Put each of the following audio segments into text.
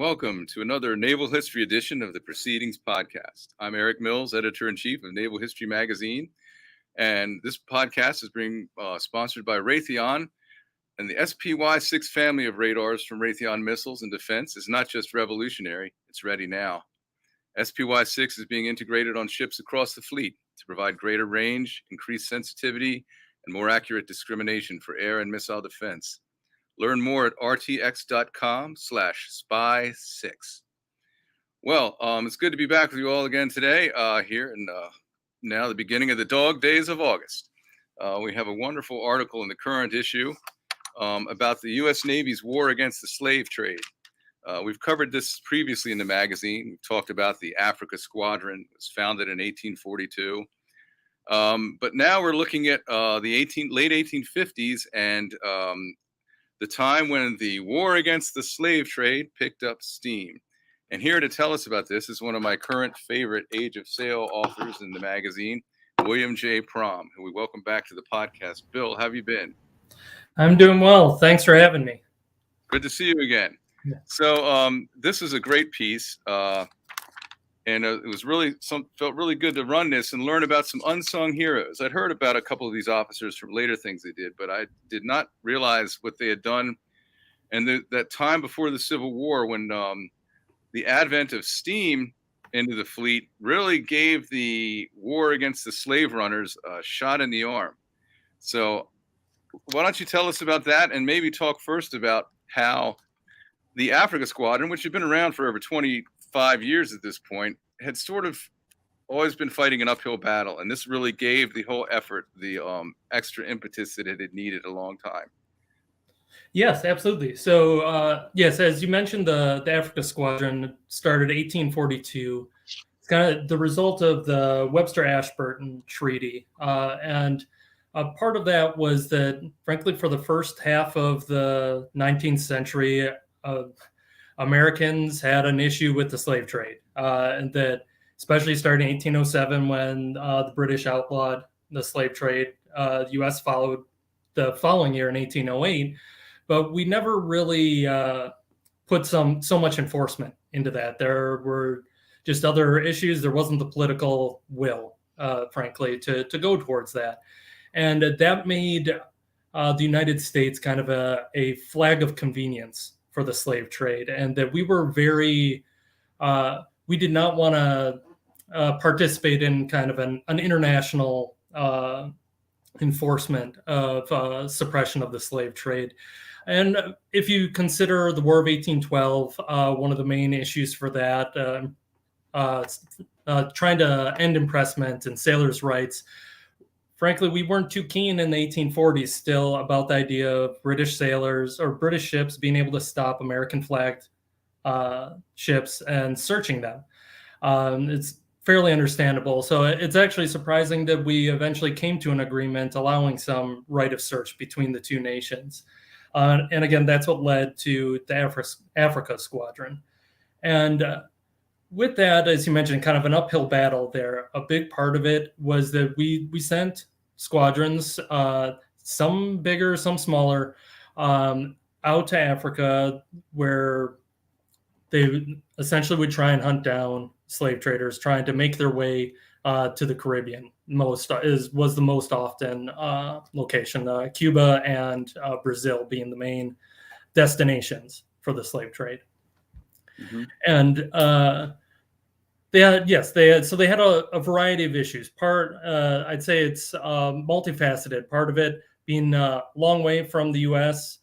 welcome to another Naval History edition of the Proceedings podcast. I'm Eric Mills, editor-in-chief of Naval History Magazine, and this podcast is being sponsored by Raytheon, and the SPY-6 family of radars from Raytheon Missiles and Defense is not just revolutionary, it's ready now. SPY-6 is being integrated on ships across the fleet to provide greater range, increased sensitivity, and more accurate discrimination for air and missile defense. Learn more at rtx.com/spy6. Well, it's good to be back with you all again today here in now the beginning of the dog days of August. We have a wonderful article in the current issue about the U.S. Navy's war against the slave trade. We've covered this previously in the magazine. We've talked about the Africa Squadron. It was founded in 1842. But now we're looking at the late 1850s and the time when the war against the slave trade picked up steam. And here to tell us about this is one of my current favorite Age of Sail authors in the magazine, William J. Prom, who we welcome back to the podcast. Bill, how have you been? I'm doing well. Thanks for having me. Good to see you again. Yeah. So this is a great piece. And it was felt really good to run this and learn about some unsung heroes. I'd heard about a couple of these officers from later things they did, but I did not realize what they had done. And that time before the Civil War, when the advent of steam into the fleet really gave the war against the slave runners a shot in the arm. So why don't you tell us about that and maybe talk first about how the Africa Squadron, which had been around for over 25 years at this point, had sort of always been fighting an uphill battle. And this really gave the whole effort the extra impetus that it had needed a long time. Yes, absolutely. So, yes, as you mentioned, the Africa Squadron started 1842. It's kind of the result of the Webster-Ashburton Treaty. And part of that was that, frankly, for the first half of the 19th century, Americans had an issue with the slave trade, and that especially starting in 1807 when the British outlawed the slave trade, the U.S. followed the following year in 1808, but we never really put so much enforcement into that. There were just other issues. There wasn't the political will, frankly, to go towards that. And that made the United States kind of a flag of convenience for the slave trade, and that we were we did not want to participate in kind of an international enforcement of suppression of the slave trade. And if you consider the War of 1812, one of the main issues for that, trying to end impressment and sailors' rights, frankly, we weren't too keen in the 1840s still about the idea of British sailors or British ships being able to stop American-flagged ships and searching them. It's fairly understandable. So it's actually surprising that we eventually came to an agreement allowing some right of search between the two nations. And again, that's what led to the Africa Squadron. And with that, as you mentioned, kind of an uphill battle there. A big part of it was that we sent squadrons, some bigger, some smaller, out to Africa, where they essentially would try and hunt down slave traders trying to make their way to the Caribbean. Was the most often location, Cuba and Brazil being the main destinations for the slave trade. Mm-hmm. And they had a variety of issues. I'd say it's multifaceted. Part of it being a long way from the U.S.,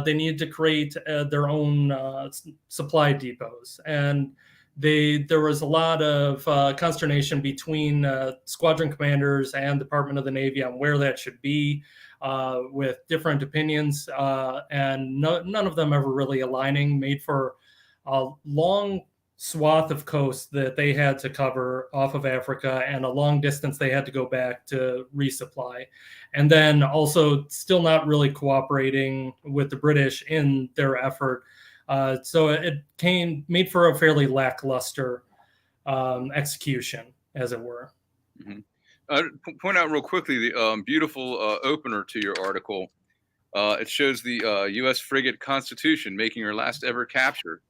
they needed to create their own supply depots, and there was a lot of consternation between squadron commanders and Department of the Navy on where that should be, with different opinions, and none of them ever really aligning. Made for a long swath of coast that they had to cover off of Africa, and a long distance they had to go back to resupply. And then also still not really cooperating with the British in their effort. So it made for a fairly lackluster execution, as it were. Mm-hmm. Point out real quickly the beautiful opener to your article. It shows the U.S. frigate Constitution making her last ever capture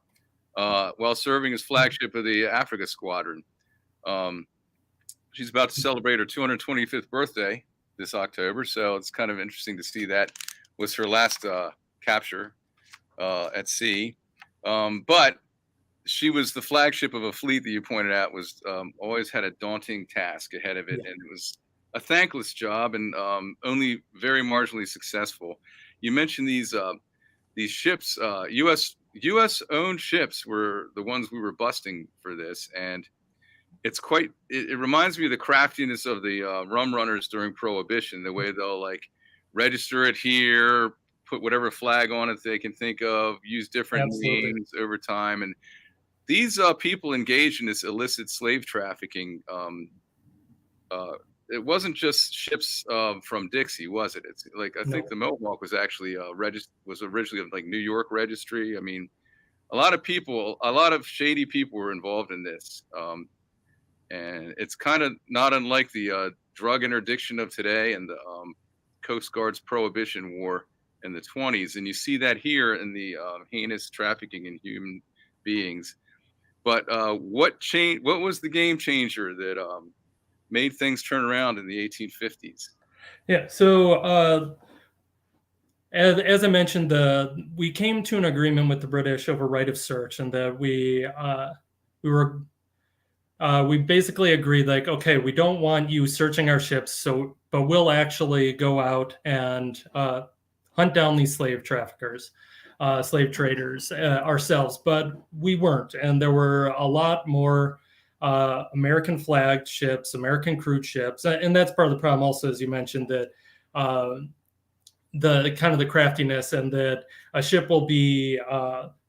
while serving as flagship of the Africa Squadron. Um, she's about to celebrate her 225th birthday this October, so it's kind of interesting to see that was her last capture at sea. But she was the flagship of a fleet that you pointed out was always had a daunting task ahead of it, and it was a thankless job and only very marginally successful. You mentioned these ships, U.S. owned ships were the ones we were busting for this, and it's quite. It reminds me of the craftiness of the rum runners during Prohibition, the way they'll like register it here, put whatever flag on it they can think of, use different names over time, and these people engaged in this illicit slave trafficking. It wasn't just ships from Dixie, was it? It's like I think the Mohawk was actually was originally like New York registry. I mean, a lot of shady people were involved in this, and it's kind of not unlike the drug interdiction of today and the Coast Guard's Prohibition War in the 1920s, and you see that here in the heinous trafficking in human beings. But what was the game changer that made things turn around in the 1850s? Yeah. So as I mentioned, we came to an agreement with the British over right of search, and that we basically agreed, like, okay, we don't want you searching our ships, but we'll actually go out and hunt down these slave traffickers, slave traders ourselves. But we weren't, and there were a lot more American flagged ships, American crewed ships, and that's part of the problem. Also, as you mentioned, that the kind of the craftiness, and that a ship will be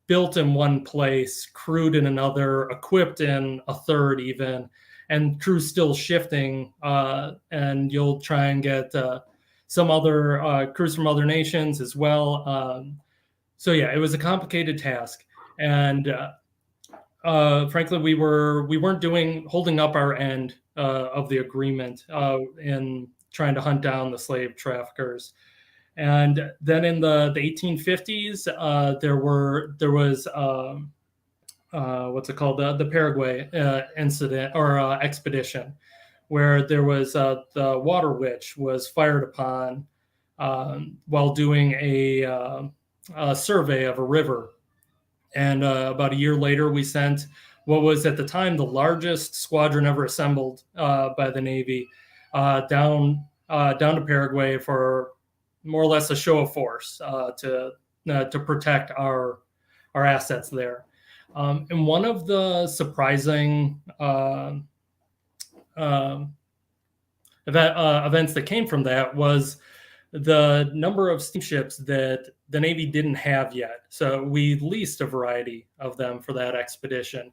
built in one place, crewed in another, equipped in a third even, and crews still shifting, and you'll try and get some other crews from other nations as well. So yeah, it was a complicated task, and frankly, we weren't holding up our end of the agreement in trying to hunt down the slave traffickers. And then in the 1850s, there was what's it called, the Paraguay incident or expedition, where there was the Water Witch was fired upon while doing a survey of a river. And about a year later, we sent what was at the time the largest squadron ever assembled by the Navy down to Paraguay for more or less a show of force to protect our assets there. And one of the surprising events that came from that was the number of steamships that the Navy didn't have yet. So we leased a variety of them for that expedition.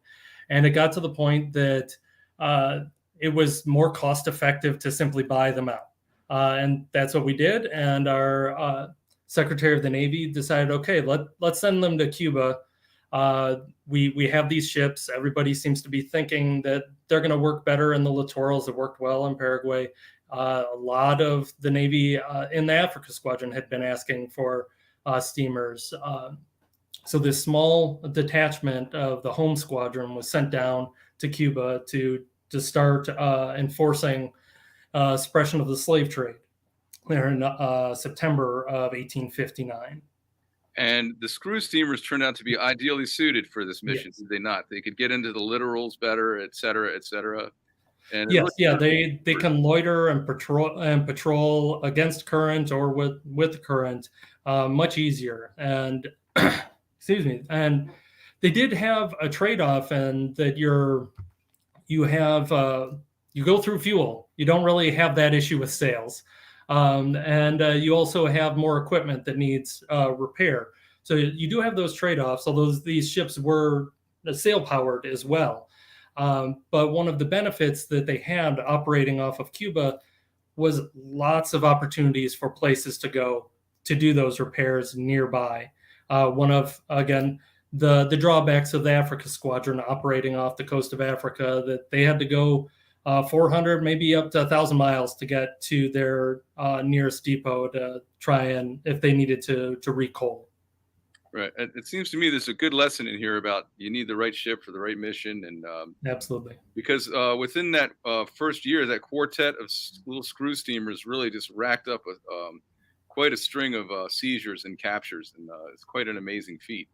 And it got to the point that it was more cost effective to simply buy them out. And that's what we did. And our Secretary of the Navy decided, okay, let's send them to Cuba. We have these ships. Everybody seems to be thinking that they're going to work better in the littorals. It worked well in Paraguay. A lot of the Navy in the Africa Squadron had been asking for steamers. So this small detachment of the home squadron was sent down to Cuba to start enforcing suppression of the slave trade there in September of 1859. And the screw steamers turned out to be ideally suited for this mission, yes. Did they not? They could get into the littorals better, et cetera, et cetera. And yes, they can loiter and patrol against current or with the current much easier. And excuse me. And they did have a trade-off, and that you go through fuel. You don't really have that issue with sails. And you also have more equipment that needs repair. So you do have those trade-offs, although these ships were sail-powered as well. But one of the benefits that they had operating off of Cuba was lots of opportunities for places to go to do those repairs nearby. One of, again, the drawbacks of the Africa Squadron operating off the coast of Africa, that they had to go 400, maybe up to 1,000 miles to get to their nearest depot to try and, if they needed to recoal. Right. It seems to me there's a good lesson in here about you need the right ship for the right mission, and Absolutely. because within that first year, that quartet of little screw steamers really just racked up quite a string of seizures and captures, and it's quite an amazing feat.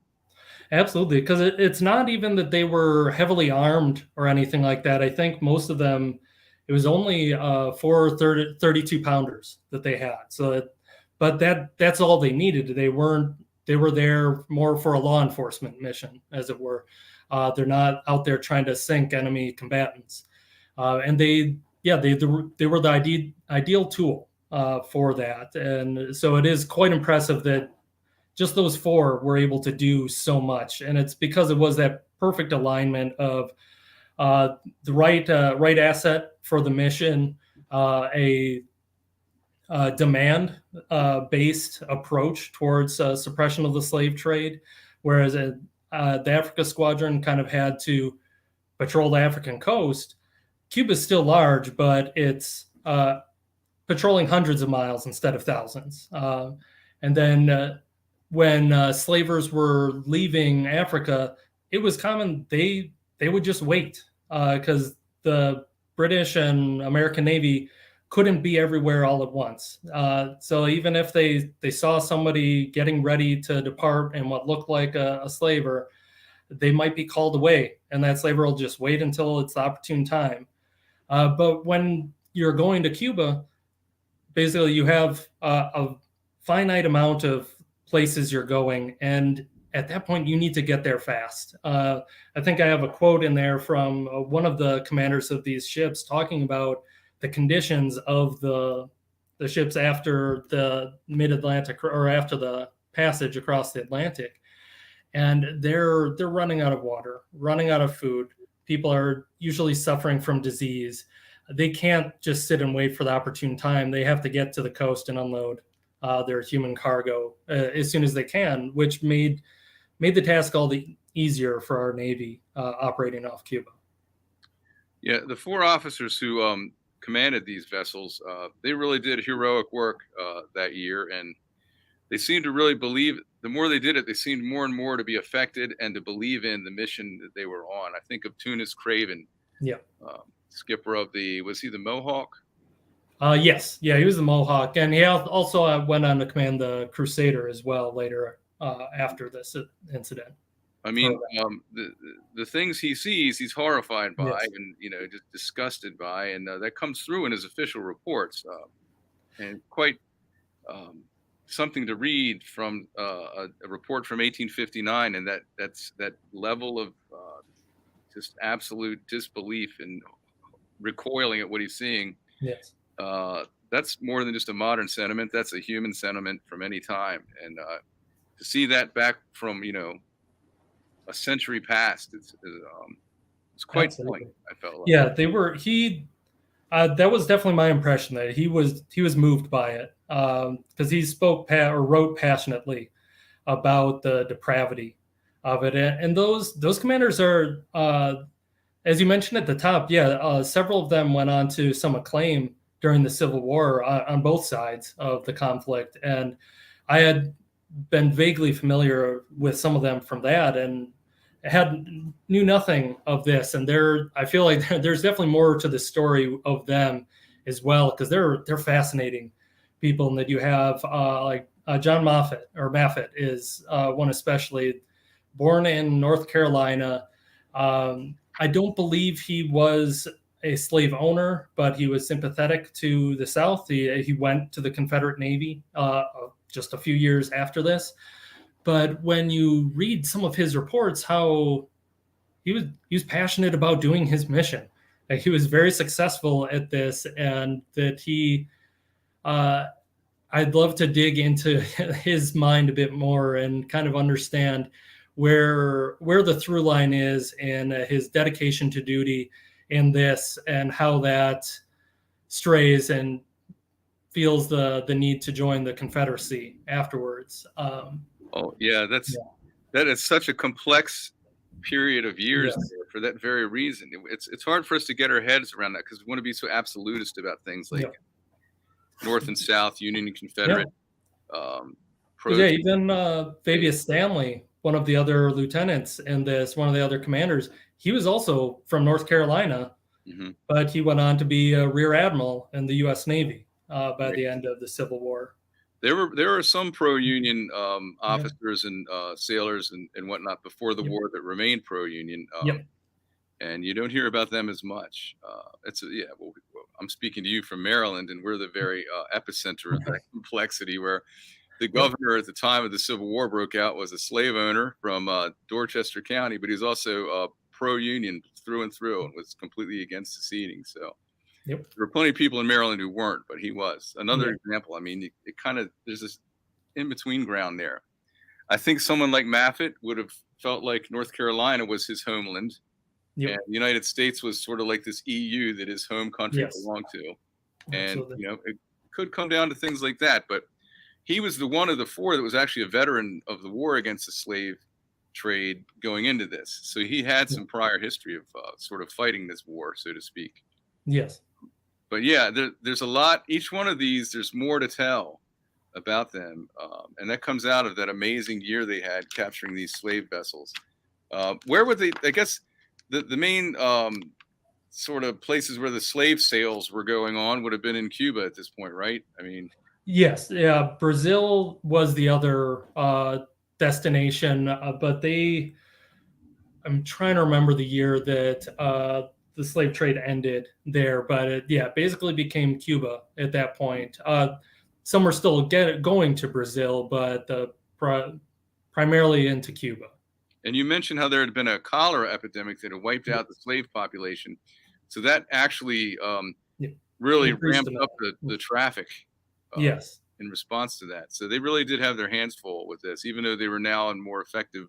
Absolutely, because it's not even that they were heavily armed or anything like that. I think most of them, it was only 32 pounders that they had. But that's all they needed. They were there more for a law enforcement mission, as it were. They're not out there trying to sink enemy combatants. And they were the ideal tool for that. And so it is quite impressive that just those four were able to do so much, and it's because it was that perfect alignment of the right asset for the mission, a demand based approach towards suppression of the slave trade, whereas the Africa Squadron kind of had to patrol the African coast. Cuba's still large, but it's patrolling hundreds of miles instead of thousands, and then when slavers were leaving Africa, it was common they would just wait because the British and American Navy couldn't be everywhere all at once. So even if they saw somebody getting ready to depart in what looked like a slaver, they might be called away, and that slaver will just wait until it's the opportune time. But when you're going to Cuba, basically you have a finite amount of places you're going, and at that point you need to get there fast. I think I have a quote in there from one of the commanders of these ships talking about the conditions of the ships after the mid-Atlantic, or after the passage across the Atlantic, and they're running out of water, running out of food. People are usually suffering from disease. They can't just sit and wait for the opportune time. They have to get to the coast and unload their human cargo as soon as they can, which made the task all the easier for our Navy operating off Cuba. Yeah, the four officers who commanded these vessels, they really did heroic work that year, and they seemed to really believe. The more they did it, they seemed more and more to be affected and to believe in the mission that they were on. I think of Tunis Craven, Yeah. skipper of was he the Mohawk? Yes, yeah, he was the Mohawk, and he also went on to command the Crusader as well later after this incident. I mean, the things he sees, he's horrified by, Yes. and just disgusted by, and that comes through in his official reports, and quite something to read from a report from 1859, and that level of just absolute disbelief and recoiling at what he's seeing. Yes. That's more than just a modern sentiment. That's a human sentiment from any time, and to see that back from a century past, it's quite telling. I felt like. Yeah, they were. That was definitely my impression, that he was moved by it because he spoke or wrote passionately about the depravity of it, and those commanders are, as you mentioned at the top, several of them went on to some acclaim during the Civil War on both sides of the conflict, and I had been vaguely familiar with some of them from that, and knew nothing of this. And I feel like there's definitely more to the story of them as well, because they're fascinating people, and that you have like John Moffett is one, especially born in North Carolina. I don't believe he was a slave owner, but he was sympathetic to the South. He went to the Confederate Navy just a few years after this. But when you read some of his reports, how he was passionate about doing his mission. He was very successful at this, and that I'd love to dig into his mind a bit more and kind of understand where the through line is in his dedication to duty in this, and how that strays and feels the need to join the Confederacy afterwards. That is such a complex period of years there for that very reason. It's hard for us to get our heads around that, because we want to be so absolutist about things like North and South, Union and Confederate, Yeah, even Fabius Stanley, one of the other lieutenants in this, one of the other commanders, he was also from North Carolina, but he went on to be a rear admiral in the U.S. Navy by the end of the Civil War. There were some pro-union officers and sailors and whatnot before the war that remained pro-union, and you don't hear about them as much. Well, I'm speaking to you from Maryland, and we're the very epicenter of that complexity, where the governor at the time of the Civil War broke out was a slave owner from Dorchester County, but he was also pro-union through and through and was completely against seceding. So there were plenty of people in Maryland who weren't, but he was. Another example, I mean, it kind of, there's this in-between ground there. I think someone like Maffitt would have felt like North Carolina was his homeland, and the United States was sort of like this EU that his home country belonged to. And, you know, it could come down to things like that, but he was the one of the four that was actually a veteran of the war against the slave trade going into this. So he had some prior history of sort of fighting this war, so to speak. Yes. But yeah, there's a lot. Each one of these, there's more to tell about them. And that comes out of that amazing year they had capturing these slave vessels. Where would they, I guess, the main sort of places where the slave sales were going on would have been in Cuba at this point, right? I mean, yes, yeah. Brazil was the other destination, but I'm trying to remember the year that the slave trade ended there, but it basically became Cuba at that point. Some were still going to Brazil, but primarily into Cuba. And you mentioned how there had been a cholera epidemic that had wiped out the slave population. So that actually really ramped up the traffic in response to that. So they really did have their hands full with this, even though they were now in more effective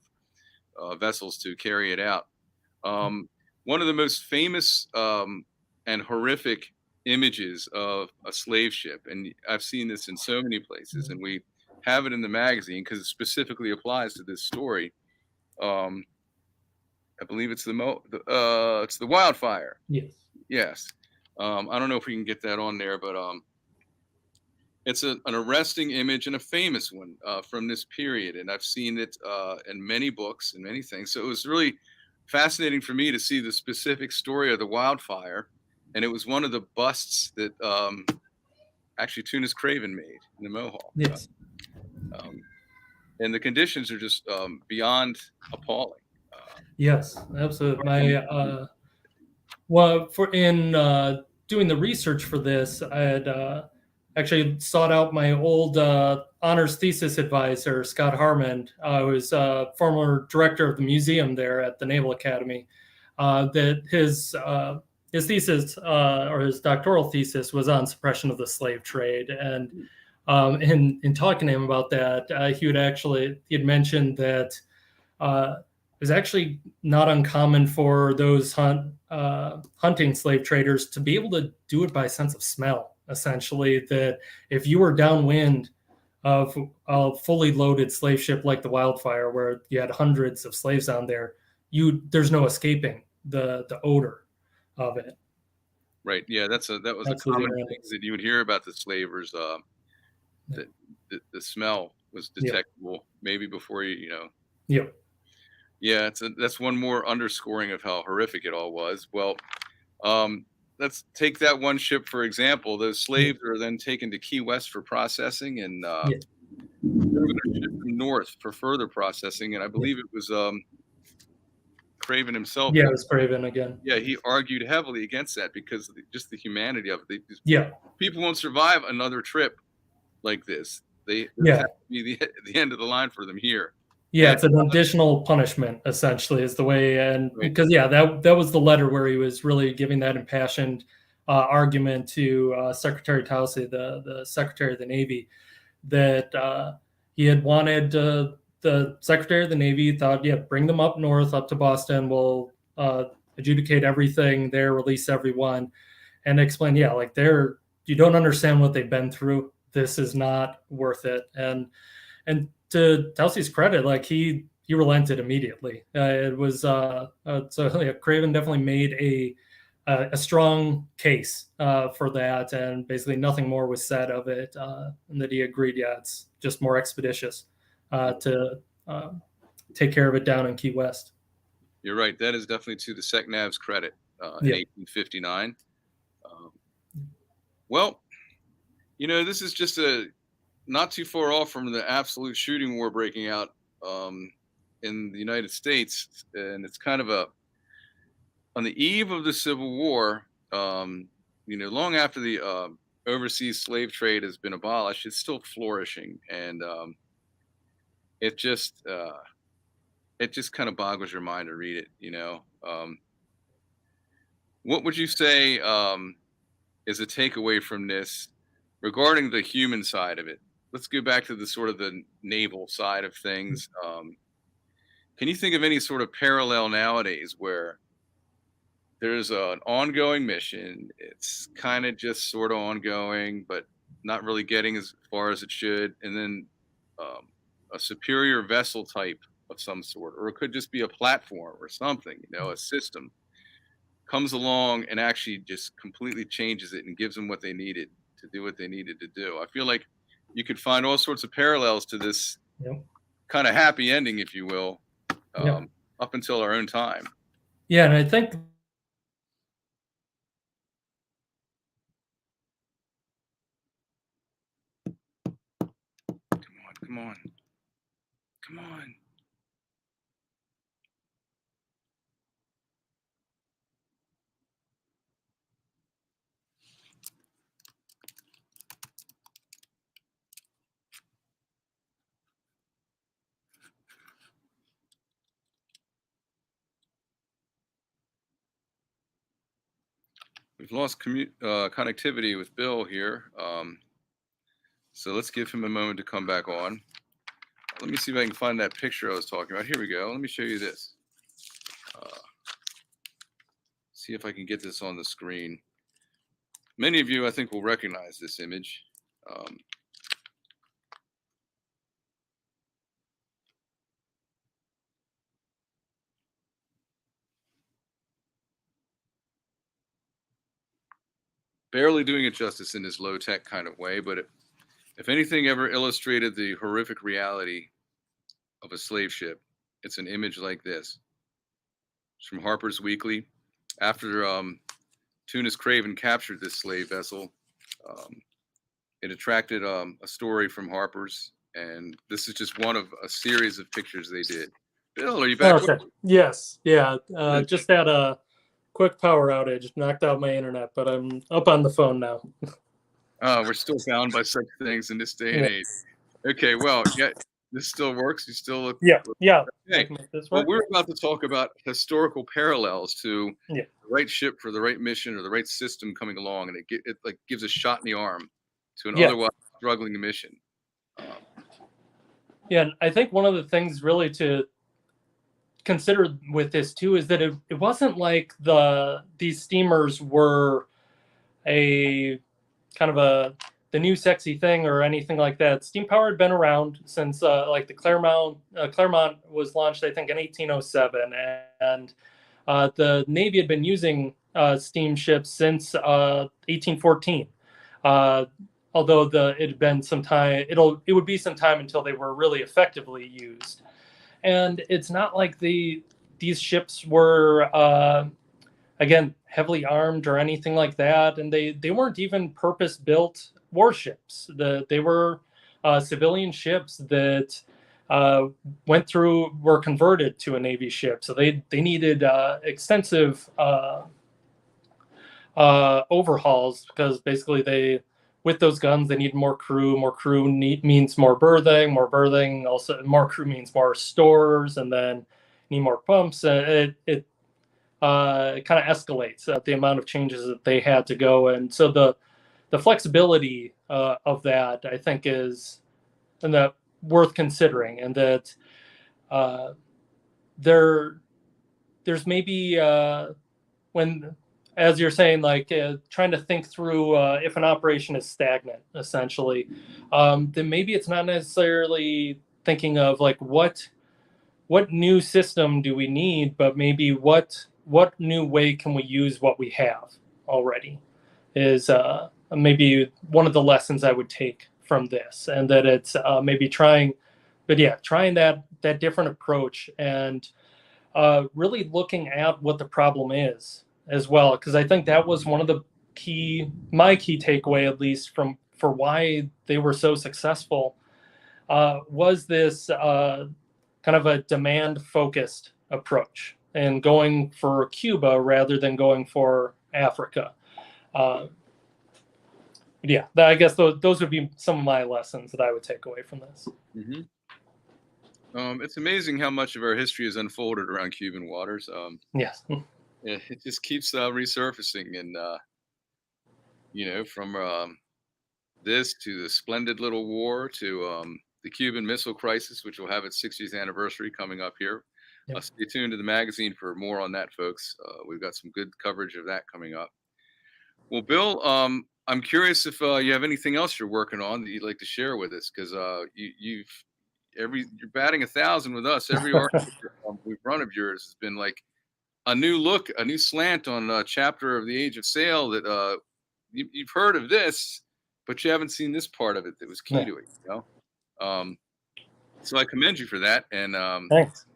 vessels to carry it out. One of the most famous and horrific images of a slave ship, and I've seen this in so many places, and we have it in the magazine because it specifically applies to this story. I believe it's the Wildfire. Yes. I don't know if we can get that on there, but it's an arresting image and a famous one from this period, and I've seen it in many books and many things. So it was really fascinating for me to see the specific story of the Wildfire, and it was one of the busts that actually Tunis Craven made in the Mohawk. Yes. And the conditions are just beyond appalling. Yes, absolutely. Doing the research for this, I had actually sought out my old honors thesis advisor, Scott Harmon, who was former director of the museum there at the Naval Academy. That his thesis or his doctoral thesis was on suppression of the slave trade, and in talking to him about that, he had mentioned that it was actually not uncommon for those hunting slave traders to be able to do it by sense of smell. Essentially, that if you were downwind of a fully loaded slave ship like the Wildfire, where you had hundreds of slaves on there, there's no escaping the odor of it. Right. Yeah, that was a common thing that you would hear about the slavers. That the smell was detectable maybe before you know. Yep. Yeah, that's one more underscoring of how horrific it all was. Well, let's take that one ship for example. Those slaves are then taken to Key West for processing, and they were going to ship them north for further processing. And I believe it was Craven himself. Yeah, it was Craven again. Yeah, he argued heavily against that because of just the humanity of it. People won't survive another trip like this. They have to be the end of the line for them here. Yeah, it's an additional punishment, essentially, is the way. And because, that was the letter where he was really giving that impassioned argument to Secretary Towsey, the Secretary of the Navy, that he had wanted the Secretary of the Navy thought, bring them up north, up to Boston. We'll adjudicate everything there, release everyone, and explain, you don't understand what they've been through. This is not worth it. And to Towsey's credit, he relented immediately. It was Craven definitely made a strong case for that, and basically nothing more was said of it, and that he agreed, yeah, it's just more expeditious to take care of it down in Key West. You're right. That is definitely to the SecNav's credit in 1859. Well, this is just not too far off from the absolute shooting war breaking out in the United States, and it's kind of on the eve of the Civil War. Long after the overseas slave trade has been abolished, it's still flourishing, and it just kind of boggles your mind to read it. What would you say is a takeaway from this regarding the human side of it? Let's go back to the sort of the naval side of things. Can you think of any sort of parallel nowadays where there's an ongoing mission? It's kind of just sort of ongoing, but not really getting as far as it should. And then a superior vessel type of some sort, or it could just be a platform or something, a system comes along and actually just completely changes it and gives them what they needed to do what they needed to do. I feel like you could find all sorts of parallels to this kind of happy ending, if you will, up until our own time. Yeah, and I think Come on. We've lost connectivity with Bill here. So let's give him a moment to come back on. Let me see if I can find that picture I was talking about. Here we go. Let me show you this. See if I can get this on the screen. Many of you, I think, will recognize this image. Barely doing it justice in this low-tech kind of way, but if anything ever illustrated the horrific reality of a slave ship, it's an image like this. It's from Harper's Weekly. After Tunis Craven captured this slave vessel, it attracted a story from Harper's, and this is just one of a series of pictures they did. Bill, are you back? Okay. Yes. Yeah. Just had a quick power outage, knocked out my internet, but I'm up on the phone now. We're still bound by such things in this day and age. Okay, well, yeah, this still works. You still look. Yeah. Okay. Well, we're about to talk about historical parallels to the right ship for the right mission or the right system coming along, and it like gives a shot in the arm to an otherwise struggling mission. And I think one of the things really to consider with this too is that it wasn't like these steamers were a kind of the new sexy thing or anything like that. Steam power had been around since like the Claremont was launched, I think, in 1807, and the Navy had been using steamships since 1814. Although it had been some time, it would be some time until they were really effectively used. And it's not like these ships were, again, heavily armed or anything like that. And they weren't even purpose-built warships. They were civilian ships that were converted to a Navy ship. So they needed extensive overhauls, because basically with those guns, they need more crew. More crew means more berthing. More berthing, also more crew means more stores, and then need more pumps. It kind of escalates the amount of changes that they had to go. And so the flexibility of that, I think, is worth considering, and that there's maybe when, as you're saying, like trying to think through if an operation is stagnant, essentially, then maybe it's not necessarily thinking of like what new system do we need, but maybe what what new way can we use what we have already is maybe one of the lessons I would take from this, and that it's maybe trying that different approach, and really looking at what the problem is as well, because I think that was one of the my key takeaway, at least for why they were so successful, was this kind of a demand focused approach and going for Cuba rather than going for Africa. I guess those would be some of my lessons that I would take away from this. Mm-hmm. It's amazing how much of our history is unfolded around Cuban waters. Yes. It just keeps resurfacing, and from this to the splendid little war to the Cuban Missile Crisis, which will have its 60th anniversary coming up here. Yep. Stay tuned to the magazine for more on that, folks. We've got some good coverage of that coming up. Well, Bill, I'm curious if you have anything else you're working on that you'd like to share with us, because you're batting 1,000 with us. Every article we've run of yours has been like a new look, a new slant on a chapter of the Age of Sail that you've heard of this, but you haven't seen this part of it that was key to it. So I commend you for that. And thanks.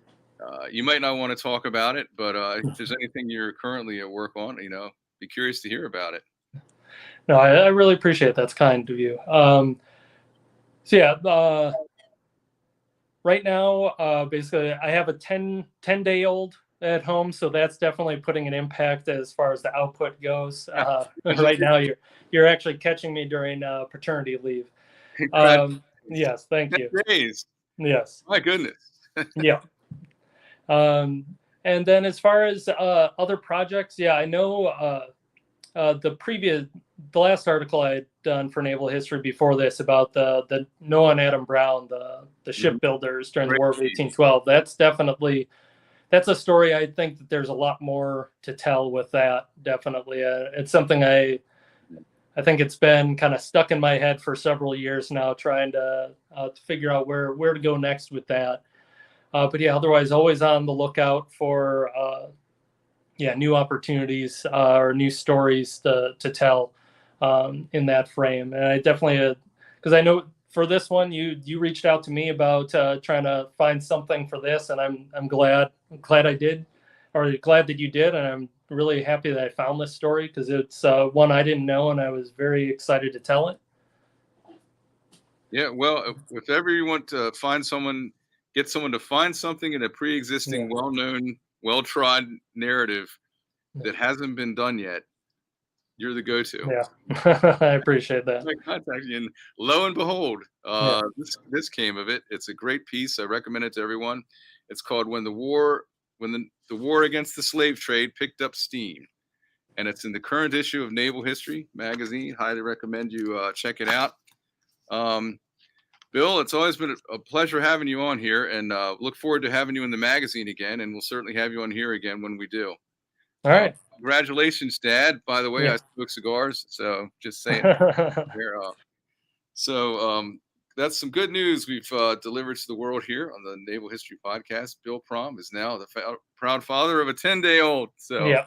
You might not want to talk about it, but if there's anything you're currently at work on, be curious to hear about it. No, I really appreciate it. That's kind of you. Right now, basically, I have a 10-day-old at home, so that's definitely putting an impact as far as the output goes. Right now, you're actually catching me during paternity leave. Yes, thank you. 10 days. Yes. My goodness. Yeah. And then as far as other projects, I know the last article I had done for Naval History before this about the Noah and Adam Brown, the shipbuilders during the War of 1812. That's a story I think that there's a lot more to tell with that. Definitely, it's something I think it's been kind of stuck in my head for several years now, trying to figure out where to go next with that. But otherwise, always on the lookout for new opportunities or new stories to tell in that frame. And I definitely, because I know for this one, you reached out to me about trying to find something for this, and I'm glad I did, or glad that you did, and I'm really happy that I found this story, because it's one I didn't know, and I was very excited to tell it. Yeah, well, if ever you want to get someone to find something in a pre-existing, well-known, well-trod narrative that hasn't been done yet, you're the go-to. Yeah, I appreciate that. I contact you, and lo and behold, this came of it. It's a great piece. I recommend it to everyone. It's called "When the War Against the Slave Trade Picked Up Steam," and it's in the current issue of Naval History magazine. Highly recommend you check it out. Bill, it's always been a pleasure having you on here, and look forward to having you in the magazine again, and we'll certainly have you on here again when we do. All right. Congratulations, Dad. By the way, I smoke cigars, so just saying. That's some good news we've delivered to the world here on the Naval History Podcast. Bill Prom is now the proud father of a 10-day-old. So,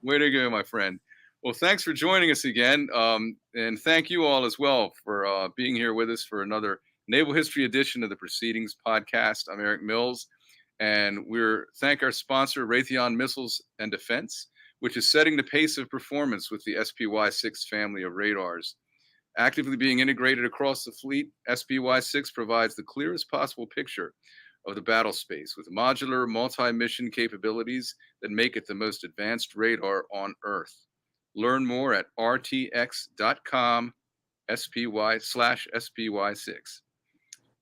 way to go, my friend. Well, thanks for joining us again, and thank you all as well for being here with us for another Naval History edition of the Proceedings Podcast. I'm Eric Mills. And thank our sponsor, Raytheon Missiles and Defense, which is setting the pace of performance with the SPY-6 family of radars. Actively being integrated across the fleet, SPY-6 provides the clearest possible picture of the battle space with modular multi-mission capabilities that make it the most advanced radar on Earth. Learn more at rtx.com/SPY6.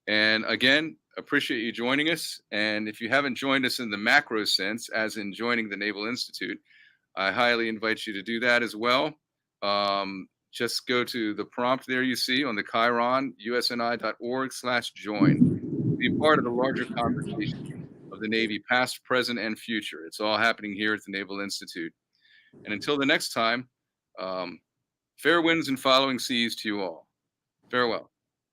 And again, appreciate you joining us. And if you haven't joined us in the macro sense, as in joining the Naval Institute, I highly invite you to do that as well. Just go to the prompt there you see on the Chiron, usni.org/join. Be part of the larger conversation of the Navy, past, present, and future. It's all happening here at the Naval Institute. And until the next time, fair winds and following seas to you all. Farewell.